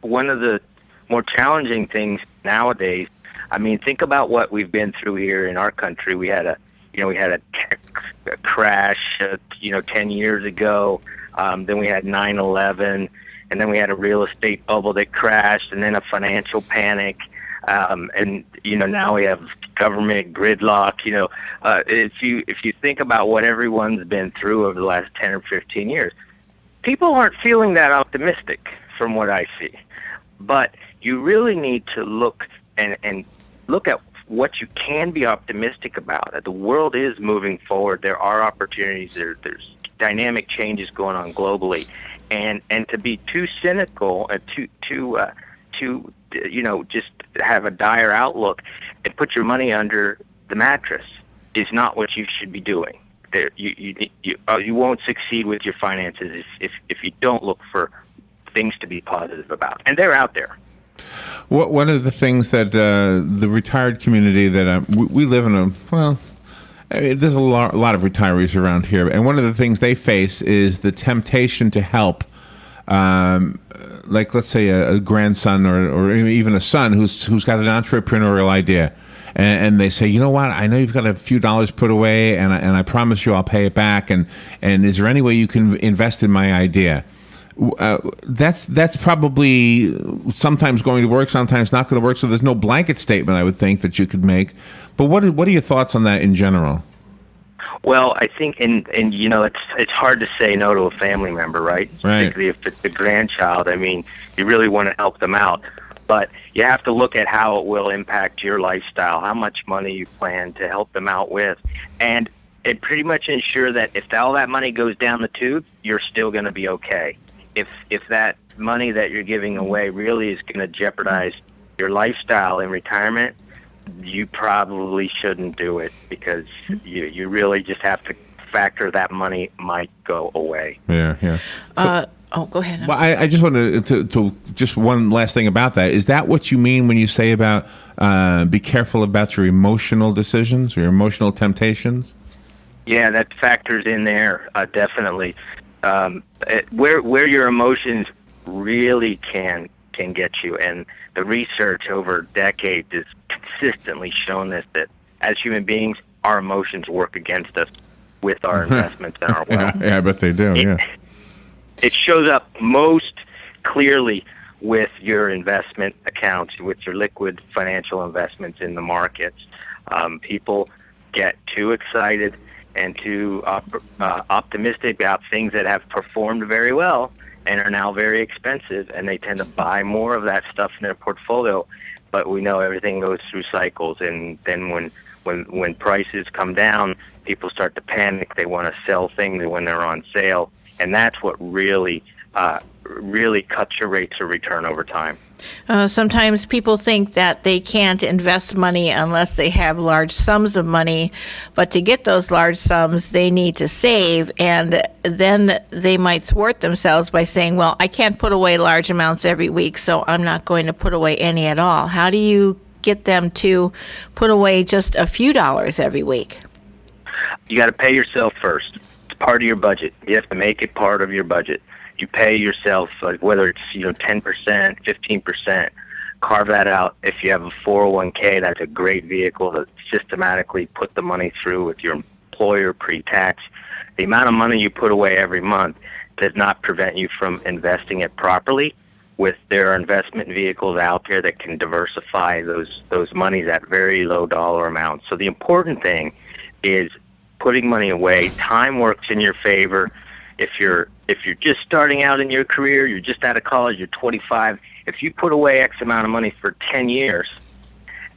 one of the more challenging things nowadays. I mean, think about what we've been through here in our country. We had a tech crash, 10 years ago. Then we had 9/11, and then we had a real estate bubble that crashed, and then a financial panic. And now we have government gridlock. If you think about what everyone's been through over the last 10 or 15 years, people aren't feeling that optimistic from what I see. But you really need to look and look at what you can be optimistic about. The world is moving forward. There are opportunities. There's dynamic changes going on globally, and to be too cynical and to just have a dire outlook and put your money under the mattress is not what you should be doing. You won't succeed with your finances if you don't look for things to be positive about, and they're out there. One of the things that the retired community that we live in there's a lot of retirees around here, and one of the things they face is the temptation to help, like let's say a grandson or even a son who's got an entrepreneurial idea, and they say, you know what, I know you've got a few dollars put away, and I promise you I'll pay it back, and is there any way you can invest in my idea? That's probably sometimes going to work, sometimes not going to work. So there's no blanket statement, I would think, that you could make. But what are your thoughts on that in general? Well, I think, and it's hard to say no to a family member, right? Particularly if it's a grandchild. I mean, you really want to help them out, but you have to look at how it will impact your lifestyle, how much money you plan to help them out with, and pretty much ensure that if all that money goes down the tube, you're still going to be okay. If that money that you're giving away really is going to jeopardize your lifestyle in retirement, you probably shouldn't do it, because you really just have to factor that money might go away. Yeah. Go ahead. Well, I just wanted to just one last thing about that. Is that what you mean when you say about be careful about your emotional decisions or your emotional temptations? Yeah, that factors in there, definitely. Where your emotions really can get you, and the research over decades has consistently shown this, that as human beings, our emotions work against us with our investments and our wealth. Yeah, I bet they do. It shows up most clearly with your investment accounts, with your liquid financial investments in the markets. People get too excited and too optimistic about things that have performed very well and are now very expensive, and they tend to buy more of that stuff in their portfolio. But we know everything goes through cycles, and then when prices come down, people start to panic. They want to sell things when they're on sale, and that's what really cuts your rates of return over time. Sometimes people think that they can't invest money unless they have large sums of money, but to get those large sums, they need to save, and then they might thwart themselves by saying, well, I can't put away large amounts every week, so I'm not going to put away any at all. How do you get them to put away just a few dollars every week? You got to pay yourself first. It's part of your budget. You have to make it part of your budget. You pay yourself, like whether it's 10%, 15%, carve that out. If you have a 401k, that's a great vehicle to systematically put the money through with your employer pre-tax. The amount of money you put away every month does not prevent you from investing it properly. There are investment vehicles out there that can diversify those monies at very low dollar amounts. So the important thing is putting money away. Time works in your favor. If you're just starting out in your career, you're just out of college, you're 25, if you put away X amount of money for 10 years,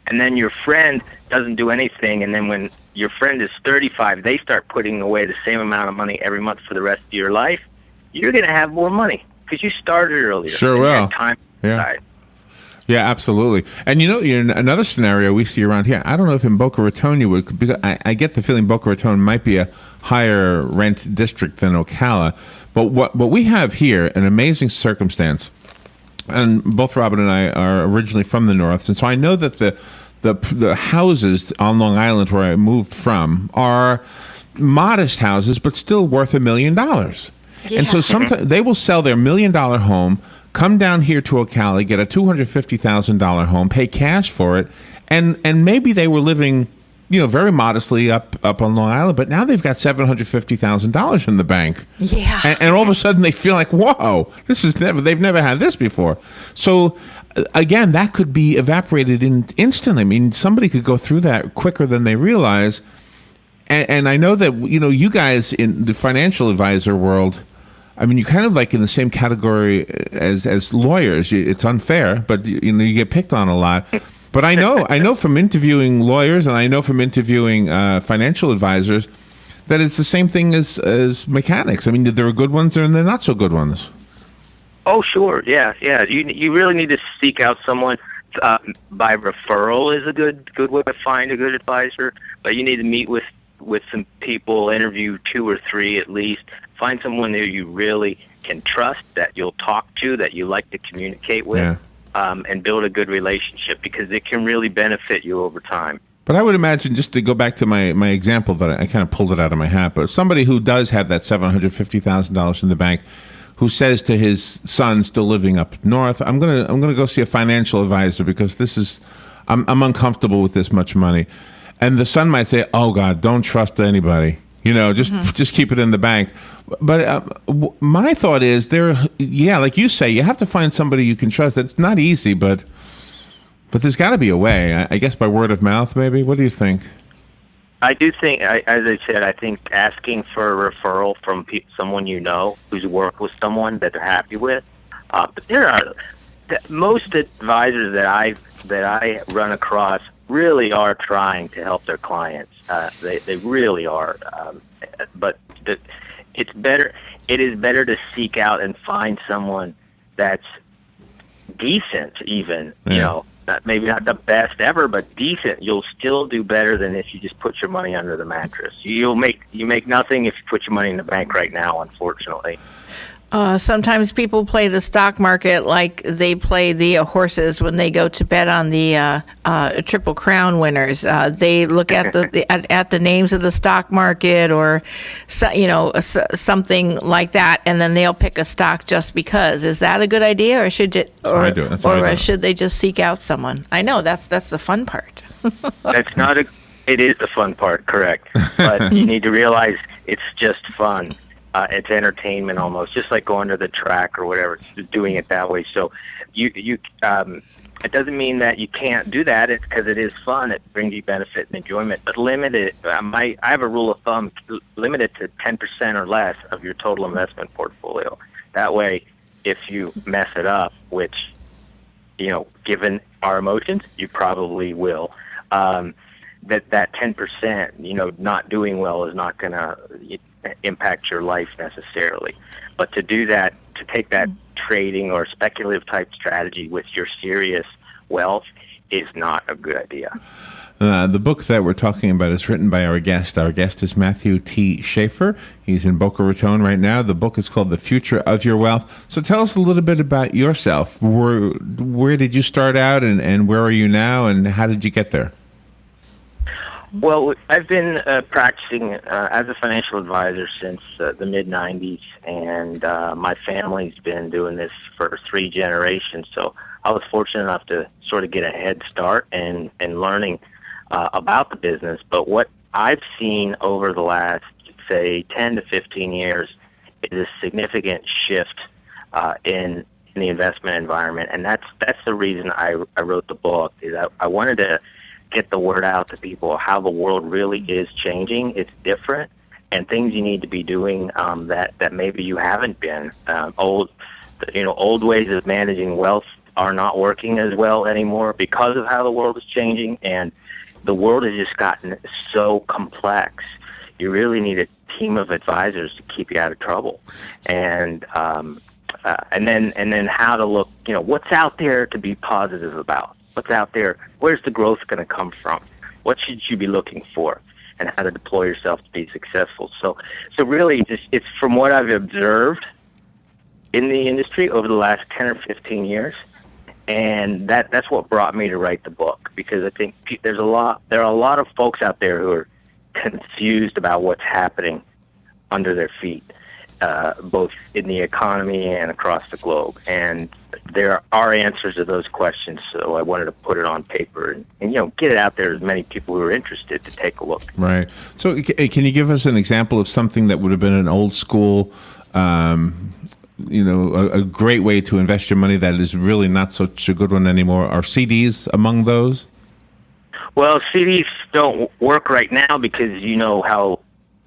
and then your friend doesn't do anything, and then when your friend is 35, they start putting away the same amount of money every month for the rest of your life, you're going to have more money because you started earlier. Sure will. Time Yeah, absolutely. And another scenario we see around here, I don't know if in Boca Raton you would, because I get the feeling Boca Raton might be a higher rent district than Ocala. But what we have here, an amazing circumstance, and both Robin and I are originally from the North, and so I know that the houses on Long Island where I moved from are modest houses, but still worth $1 million. Yeah. And so sometimes they will sell their $1 million home, come down here to Ocala, get a $250,000 home, pay cash for it, and maybe they were living, very modestly up on Long Island, but now they've got $750,000 in the bank. Yeah. And all of a sudden they feel like, whoa, they've never had this before. So again, that could be evaporated instantly. I mean, somebody could go through that quicker than they realize. And I know that, you guys in the financial advisor world, I mean, you're kind of like in the same category as lawyers. It's unfair, but you get picked on a lot. But I know from interviewing lawyers, and I know from interviewing financial advisors, that it's the same thing as mechanics. I mean, there are good ones and there are not so good ones. Oh, sure, yeah. You really need to seek out someone. By referral is a good way to find a good advisor, but you need to meet with some people, interview 2 or 3 at least. Find someone who you really can trust, that you'll talk to, that you like to communicate with, and build a good relationship, because it can really benefit you over time. But I would imagine, just to go back to my example that I kind of pulled it out of my hat, but somebody who does have that $750,000 in the bank, who says to his son still living up north, I'm gonna go see a financial advisor because I'm uncomfortable with this much money. And the son might say, "Oh God, don't trust anybody. Just keep it in the bank." But my thought is, like you say, you have to find somebody you can trust. It's not easy, but there's got to be a way. I guess by word of mouth, maybe. What do you think? I do think, as I said, I think asking for a referral from someone who's worked with someone that they're happy with. But there are most advisors that I run across really are trying to help their clients. They really are. But it is better to seek out and find someone that's decent, even, maybe not the best ever, but decent. You'll still do better than if you just put your money under the mattress. You make nothing if you put your money in the bank right now, unfortunately. Sometimes people play the stock market like they play the horses when they go to bet on the Triple Crown winners. They look at the names of the stock market, or something like that, and then they'll pick a stock just because. Is that a good idea, or should it, should they just seek out someone? I know that's the fun part. That's not it is the fun part, correct? But you need to realize it's just fun. It's entertainment almost, just like going to the track or whatever. It's doing it that way. So it doesn't mean that you can't do that. It's because it is fun. It brings you benefit and enjoyment. But limit it. I have a rule of thumb: limit it to 10% or less of your total investment portfolio. That way, if you mess it up, which given our emotions, you probably will. That 10%, not doing well is not going to impact your life necessarily. But to do that, to take that trading or speculative type strategy with your serious wealth is not a good idea. The book that we're talking about is written by our guest. Our guest is Matthew T. Shafer. He's in Boca Raton right now. The book is called The Future of Your Wealth. So tell us a little bit about yourself. Where did you start out, and where are you now, and how did you get there? Well, I've been practicing as a financial advisor since the mid-'90s, and my family's been doing this for 3 generations. So I was fortunate enough to sort of get a head start in learning about the business. But what I've seen over the last, say, 10 to 15 years is a significant shift in the investment environment, and that's the reason I wrote the book. Is I wanted to get the word out to people how the world really is changing. It's different, and things you need to be doing that maybe you haven't been. Old ways of managing wealth are not working as well anymore because of how the world is changing, and the world has just gotten so complex. You really need a team of advisors to keep you out of trouble, and then how to look. What's out there to be positive about. What's out there? Where's the growth going to come from? What should you be looking for? And how to deploy yourself to be successful. So really, it's from what I've observed in the industry over the last 10 or 15 years, and that's what brought me to write the book, because I think there are a lot of folks out there who are confused about what's happening under their feet. both in the economy and across the globe. And there are answers to those questions, so I wanted to put it on paper and get it out there to as many people who are interested to take a look. Right. So can you give us an example of something that would have been an old school, a great way to invest your money that is really not such a good one anymore? Are CDs among those? Well, CDs don't work right now because you know how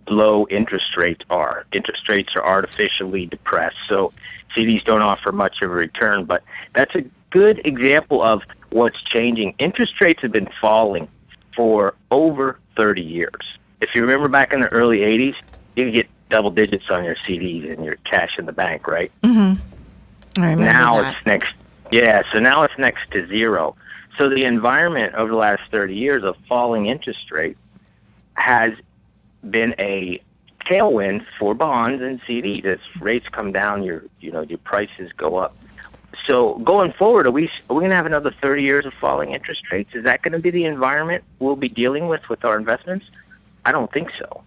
low interest rates are. Interest rates are artificially depressed, so CDs don't offer much of a return, but that's a good example of what's changing. Interest rates have been falling for over 30 years. If you remember back in the early 80s, you could get double digits on your CDs and your cash in the bank, right? Mm-hmm. I remember now that. so now it's next to zero. So the environment over the last 30 years of falling interest rates has been a tailwind for bonds and CDs. As rates come down, your prices go up. So going forward, are we going to have another 30 years of falling interest rates? Is that going to be the environment we'll be dealing with our investments? I don't think so.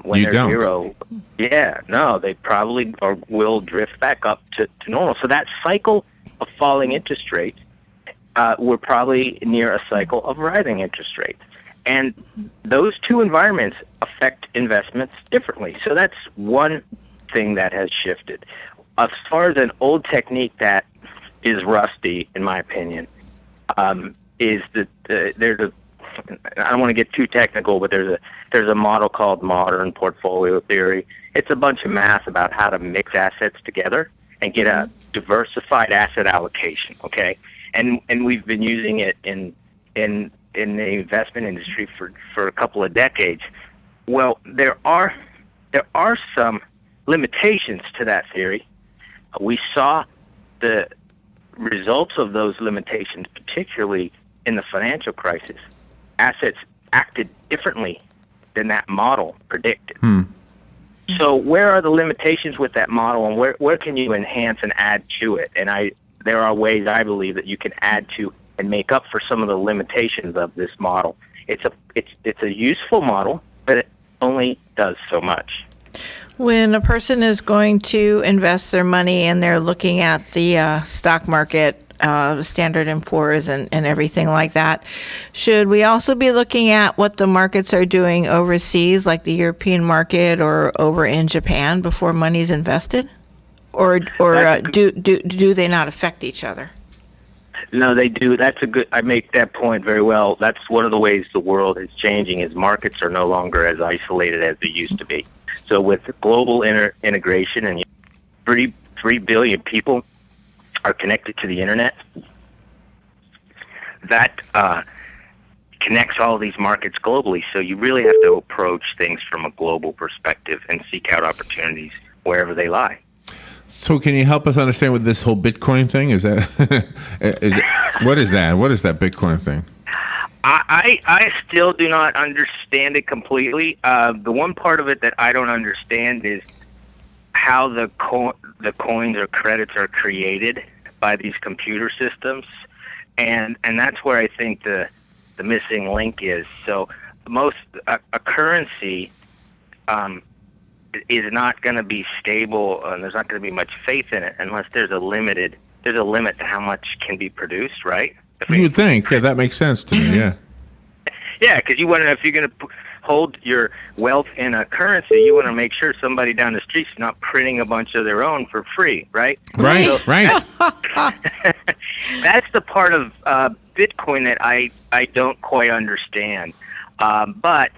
When they're zero, they probably will drift back up to normal. So that cycle of falling interest rates, we're probably near a cycle of rising interest rates. And those two environments affect investments differently. So that's one thing that has shifted. As far as an old technique that is rusty, in my opinion, is that I don't want to get too technical, but there's a model called modern portfolio theory. It's a bunch of math about how to mix assets together and get a diversified asset allocation. Okay, and we've been using it in the investment industry for a couple of decades. Well, there are some limitations to that theory. We saw the results of those limitations, particularly in the financial crisis. Assets acted differently than that model predicted. So where are the limitations with that model, and where can you enhance and add to it? And there are ways I believe that you can add to and make up for some of the limitations of this model. It's a useful model, but it only does so much. When a person is going to invest their money and they're looking at the stock market, Standard & Poor's and everything like that, should we also be looking at what the markets are doing overseas, like the European market or over in Japan, before money's invested? Or do they not affect each other? No, they do. I make that point very well. That's one of the ways the world is changing, is markets are no longer as isolated as they used to be. So with global integration and 3 billion people are connected to the internet, that connects all these markets globally. So you really have to approach things from a global perspective and seek out opportunities wherever they lie. So can you help us understand what this whole Bitcoin thing is? What is that? What is that Bitcoin thing? I still do not understand it completely. The one part of it that I don't understand is how the coins or credits are created by these computer systems, and that's where I think the missing link is. So a currency is not going to be stable, and there's not going to be much faith in it unless there's a limit to how much can be produced, right? You would think, yeah, that makes sense to me, yeah. Yeah, because you want to, if you're going to hold your wealth in a currency, you want to make sure somebody down the street's not printing a bunch of their own for free, right? Right, so right. That's the part of Bitcoin that I don't quite understand. But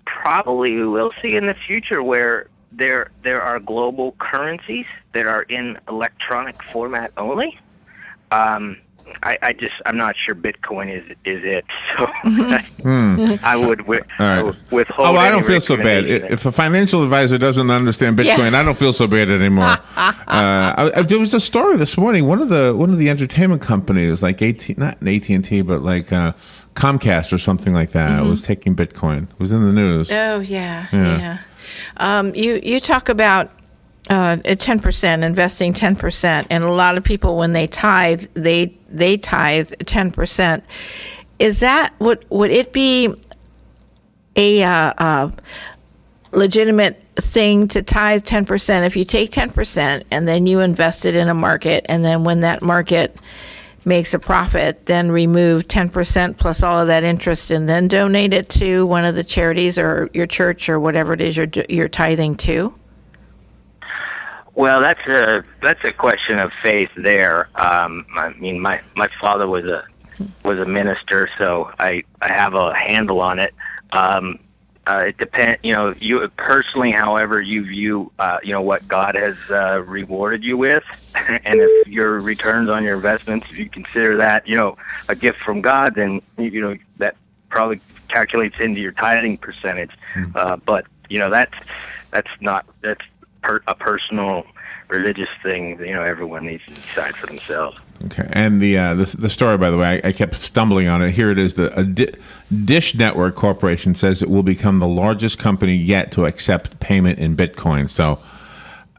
probably we will see in the future where there are global currencies that are in electronic format only. I'm not sure Bitcoin is it. So I would withhold. Oh, I don't feel so bad. If a financial advisor doesn't understand Bitcoin, I don't feel so bad anymore. There was a story this morning. One of the entertainment companies, like not AT&T, but like Comcast or something like that, was taking Bitcoin. It was in the news. Oh yeah. You talk about 10%, investing 10%, and a lot of people, when they tithe, they tithe 10%. Is that would it be a legitimate thing to tithe 10%. If you take 10% and then you invest it in a market, and then when that market makes a profit, then remove 10% plus all of that interest and then donate it to one of the charities or your church or whatever it is you're tithing to? Well, that's a question of faith there. I mean, my father was a minister, so I have a handle on it. It depends, you personally, however you view, what God has rewarded you with, and if your returns on your investments, if you consider that, a gift from God, then that probably calculates into your tithing percentage. But that's a personal religious thing. Everyone needs to decide for themselves. Okay, and the story, by the way, I kept stumbling on it. Here it is. The Dish Network Corporation says it will become the largest company yet to accept payment in Bitcoin. So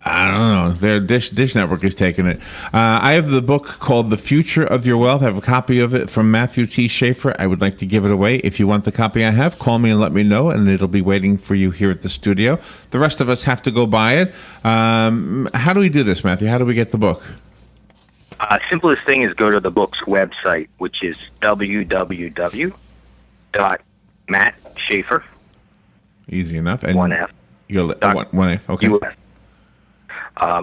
I don't know. Their Dish Network is taking it. I have the book called The Future of Your Wealth. I have a copy of it from Matthew T. Shafer. I would like to give it away. If you want the copy I have, call me and let me know, and it'll be waiting for you here at the studio. The rest of us have to go buy it. How do we do this, Matthew? How do we get the book? Simplest thing is go to the book's website, which is www.mattshafer. Easy enough. And one F. One F. Okay. US.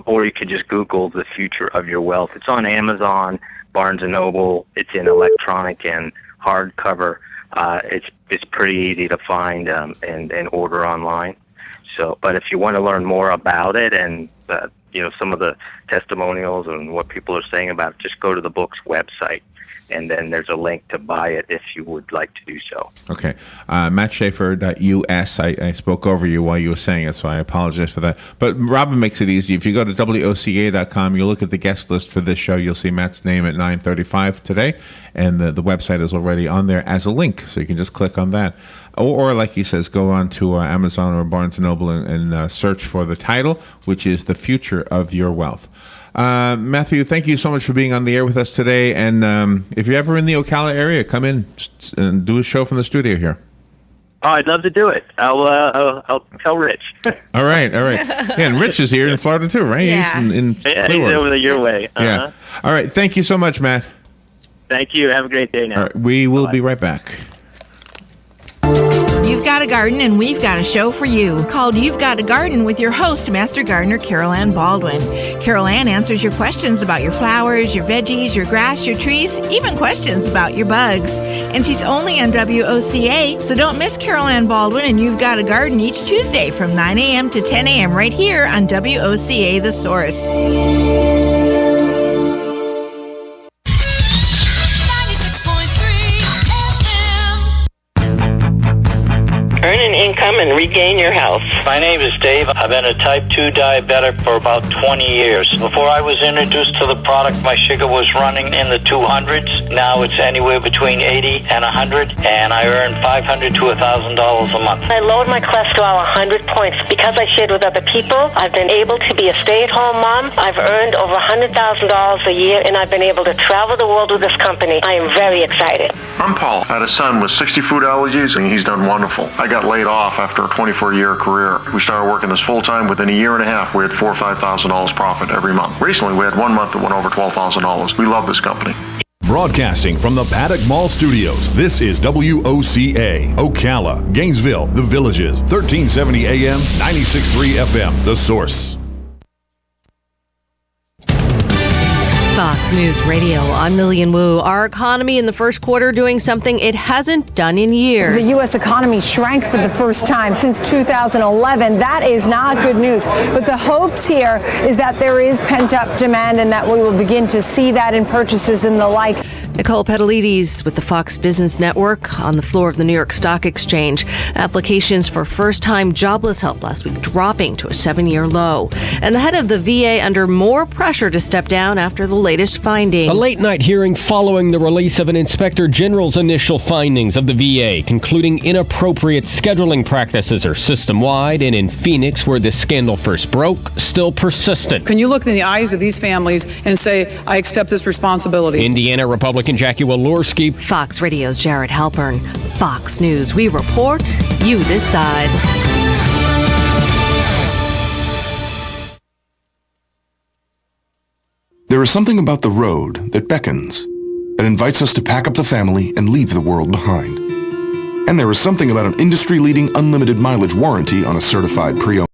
Or you could just Google The Future of Your Wealth. It's on Amazon, Barnes & Noble. It's in electronic and hardcover. It's pretty easy to find and order online. So, but if you want to learn more about it and some of the testimonials and what people are saying about it, just go to the book's website, and then there's a link to buy it if you would like to do so. Okay. mattshafer.us. I spoke over you while you were saying it, so I apologize for that. But Robin makes it easy. If you go to WOCA.com, you look at the guest list for this show, you'll see Matt's name at 9:35 today, and the website is already on there as a link, so you can just click on that. Or like he says, go on to Amazon or Barnes & Noble and search for the title, which is The Future of Your Wealth. Matthew, thank you so much for being on the air with us today. And if you're ever in the Ocala area, come in and do a show from the studio here. Oh, I'd love to do it. I'll tell Rich. All right. Yeah, and Rich is here in Florida too, right? Yeah. He's over your way. Uh-huh. Yeah. All right. Thank you so much, Matt. Thank you. Have a great day now. All right, we will be right back. You've got a garden, and we've got a show for you called You've Got a Garden with your host, Master Gardener Carol Ann Baldwin. Carol Ann answers your questions about your flowers, your veggies, your grass, your trees, even questions about your bugs. And she's only on WOCA, so don't miss Carol Ann Baldwin and You've Got a Garden each Tuesday from 9 a.m. to 10 a.m. right here on WOCA The Source. Earn an income and regain your health. My name is Dave. I've been a type 2 diabetic for about 20 years. Before I was introduced to the product, my sugar was running in the 200s. Now it's anywhere between 80 and 100, and I earn $500 to $1,000 a month. I lowered my cholesterol 100 points. Because I shared with other people, I've been able to be a stay-at-home mom. I've earned over $100,000 a year, and I've been able to travel the world with this company. I am very excited. I'm Paul. I had a son with 60 food allergies, and he's done wonderful. I got laid off after a 24-year career. We started working this full-time. Within a year and a half, we had $4,000 or $5,000 profit every month. Recently, we had 1 month that went over $12,000. We love this company. Broadcasting from the Paddock Mall Studios, this is WOCA, Ocala, Gainesville, The Villages, 1370 AM, 96.3 FM, The Source. Fox News Radio, I'm Lillian Wu. Our economy in the first quarter doing something it hasn't done in years. The U.S. economy shrank for the first time since 2011. That is not good news. But the hopes here is that there is pent-up demand and that we will begin to see that in purchases and the like. Nicole Petalides with the Fox Business Network on the floor of the New York Stock Exchange. Applications for first-time jobless help last week dropping to a 7-year low. And the head of the VA under more pressure to step down after the latest findings. A late-night hearing following the release of an inspector general's initial findings of the VA, concluding inappropriate scheduling practices are system-wide, and in Phoenix, where this scandal first broke, still persistent. Can you look in the eyes of these families and say, I accept this responsibility? Indiana Republican Jackie Walorski. Fox Radio's Jared Halpern. Fox News. We report, you decide. There is something about the road that beckons, that invites us to pack up the family and leave the world behind. And there is something about an industry-leading unlimited mileage warranty on a certified pre-owned